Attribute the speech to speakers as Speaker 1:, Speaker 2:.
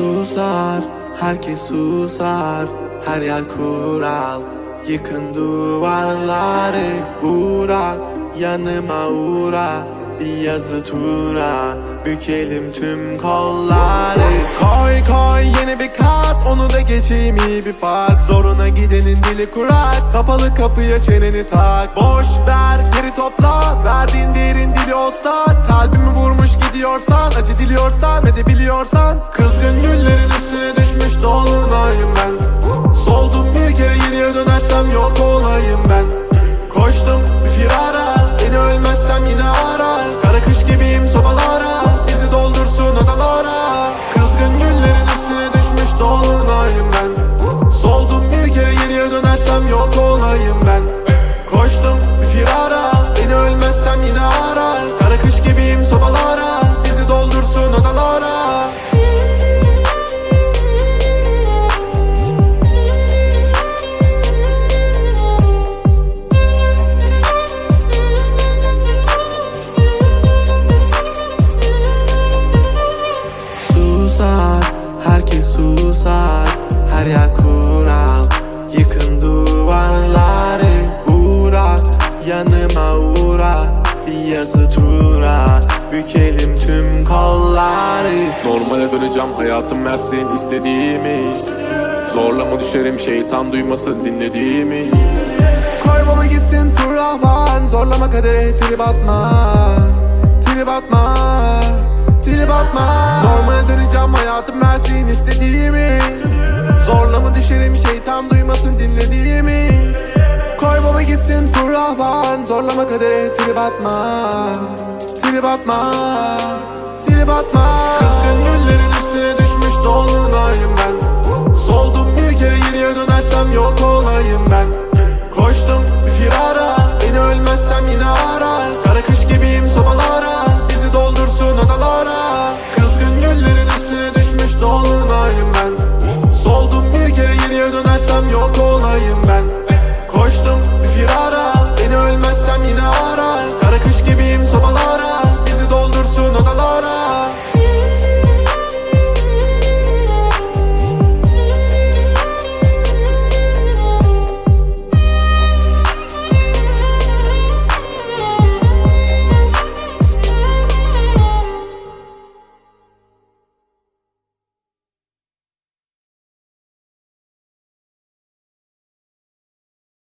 Speaker 1: Susar, herkes susar, her yer kural. Yıkın duvarları, uğra, yanıma uğra. Bir yazı tura, bükelim tüm kolları. Koy koy yeni bir kat, onu da geçeyim iyi bir fark. Zoruna gidenin dili kurak, kapalı kapıya çeneni tak. Boş ver geri topla, verdiğin değerin dili olsa. Kalbimi vurmuş gidiyorsan, acı diliyorsan ve de biliyorsan. Kızgın güllerin üstüne düşmüş dolunayım ben. Soldum bir kere geriye dönersem yok olayım ben. Koştum bir firara, beni ölmezsem yine ara. Kara kış gibiyim sobalara, bizi doldursun odalara. Kızgın güllerin üstüne düşmüş dolunayım ben. Soldum bir kere geriye dönersem yok olayım ben. Koştum bir firara, beni ölmezsem yine ara. Kara kış gibiyim sobalara, bizi doldursun odalara. Herkes susar, her yer kural. Yıkın duvarları, uğra, yanıma uğra. Bir yazı tura, bükelim tüm kolları.
Speaker 2: Normale döneceğim, hayatım versin istediğimi. Zorlama düşerim, şeytan duymasın dinlediğimi.
Speaker 1: Koy baba gitsin fırlavan, zorlama kadere trip atma. Trip atma, trip atma. Normale döneceğim, hayatım versin istediğimi. Zorlama düşerim, şeytan duymasın dinlediğimi. Koy baba gitsin fırlavan, zorlama kadere trip atma. Trip atma, trip atma. Kızgın güllerin üstüne